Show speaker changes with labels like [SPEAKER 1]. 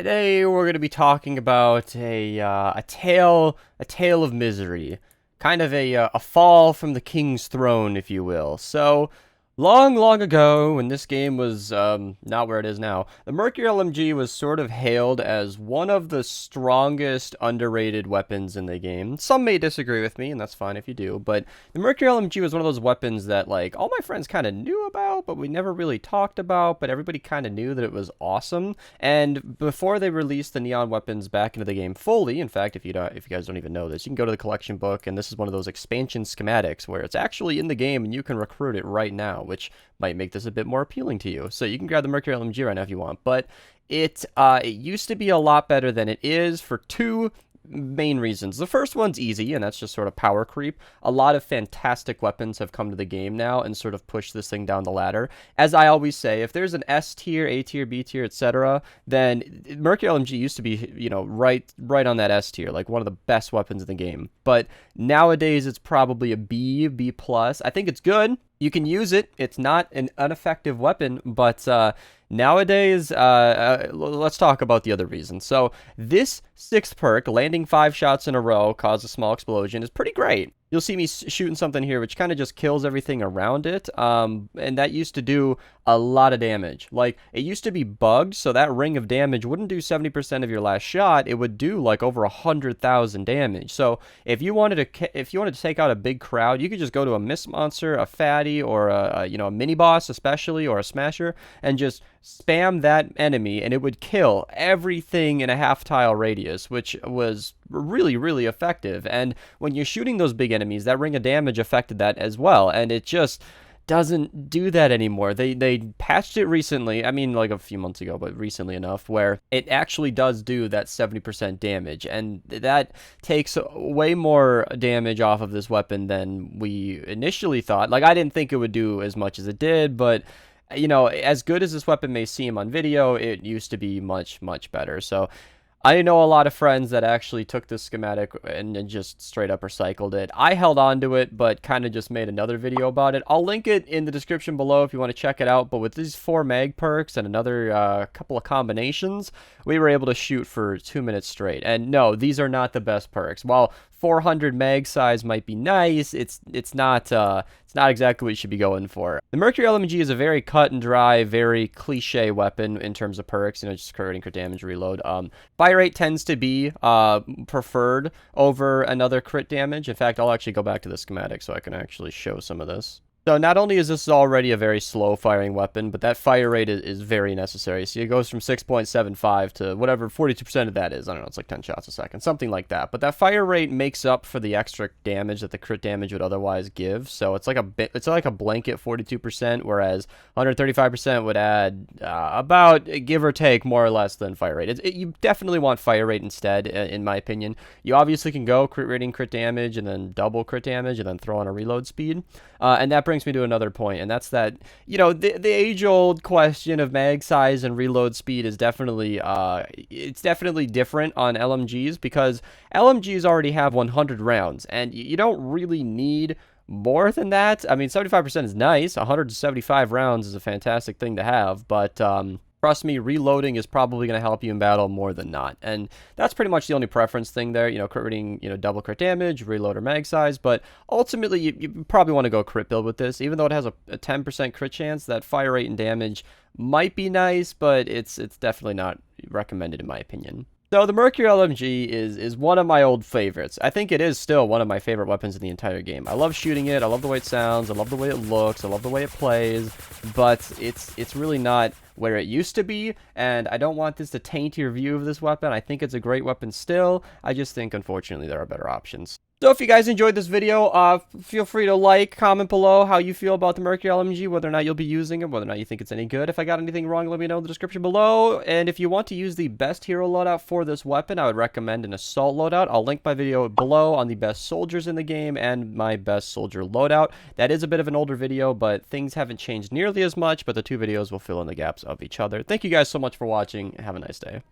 [SPEAKER 1] Today we're going to be talking about a tale of misery, kind of a fall from the king's throne, if you will. So, long, long ago, when this game was not where it is now, the Mercury LMG was sort of hailed as one of the strongest underrated weapons in the game. Some may disagree with me, and that's fine if you do, but the Mercury LMG was one of those weapons that, like, all my friends kind of knew about, but we never really talked about, but everybody kind of knew that it was awesome. And before they released the neon weapons back into the game fully, in fact, if you guys don't even know this, you can go to the collection book, and this is one of those expansion schematics where it's actually in the game and you can recruit it right now, which might make this a bit more appealing to you. So you can grab the Mercury LMG right now if you want, but it used to be a lot better than it is for two main reasons. The first one's easy, and that's just sort of power creep. A lot of fantastic weapons have come to the game now and sort of pushed this thing down the ladder. As I always say, if there's an S tier, A tier, B tier, etc., then Mercury LMG used to be, right on that S tier, like one of the best weapons in the game. But nowadays it's probably a B, B plus. I think it's good. You can use it. It's not an ineffective weapon, but nowadays, let's talk about the other reasons. So this sixth perk, landing 5 shots in a row, cause a small explosion, is pretty great. You'll see me shooting something here, which kind of just kills everything around it. And that used to do a lot of damage. Like, it used to be bugged, so that ring of damage wouldn't do 70% of your last shot. It would do like over 100,000 damage. So if you wanted to take out a big crowd, you could just go to a mist monster, a fatty, or a mini boss especially, or a smasher, and just spam that enemy, and it would kill everything in a half tile radius, which was really, really effective. And when you're shooting those big enemies, that ring of damage affected that as well, and it just doesn't do that anymore. They patched it recently, I mean, like a few months ago, but recently enough, where it actually does do that 70% damage, and that takes way more damage off of this weapon than we initially thought. Like, I didn't think it would do as much as it did, but as good as this weapon may seem on video, it used to be much, much better. So I know a lot of friends that actually took this schematic and just straight up recycled it. I held on to it, but kind of just made another video about it. I'll link it in the description below if you want to check it out. But with these 4 mag perks and another couple of combinations, we were able to shoot for 2 minutes straight. And no, these are not the best perks. While 400 mag size might be nice, it's not exactly what you should be going for. The Mercury LMG is a very cut and dry, very cliche weapon in terms of perks, just crit damage, reload. Fire rate tends to be preferred over another crit damage. In fact, I'll actually go back to the schematic so I can actually show some of this. So not only is this already a very slow firing weapon, but that fire rate is very necessary. So it goes from 6.75 to whatever 42% of that is. I don't know, it's like 10 shots a second, something like that. But that fire rate makes up for the extra damage that the crit damage would otherwise give. So it's like a blanket 42%, whereas 135% would add about, give or take, more or less than fire rate. You definitely want fire rate instead, in my opinion. You obviously can go crit rating, crit damage, and then double crit damage, and then throw on a reload speed. And that brings me to another point, and that's that, the age-old question of mag size and reload speed is definitely, it's definitely different on LMGs, because LMGs already have 100 rounds, and you don't really need more than that. I mean, 75% is nice. 175 rounds is a fantastic thing to have, but trust me, reloading is probably going to help you in battle more than not. And that's pretty much the only preference thing there. Crit rating, double crit damage, reload or mag size. But ultimately, you probably want to go crit build with this. Even though it has a 10% crit chance, that fire rate and damage might be nice, but it's definitely not recommended in my opinion. So the Mercury LMG is one of my old favorites. I think it is still one of my favorite weapons in the entire game. I love shooting it. I love the way it sounds. I love the way it looks. I love the way it plays. But it's really not where it used to be, and I don't want this to taint your view of this weapon. I think it's a great weapon still. I just think, unfortunately, there are better options. So if you guys enjoyed this video, feel free to like, comment below how you feel about the Mercury LMG, whether or not you'll be using it, whether or not you think it's any good. If I got anything wrong, let me know in the description below. And if you want to use the best hero loadout for this weapon, I would recommend an assault loadout. I'll link my video below on the best soldiers in the game and my best soldier loadout. That is a bit of an older video, but things haven't changed nearly as much, but the two videos will fill in the gaps of each other. Thank you guys so much for watching. Have a nice day.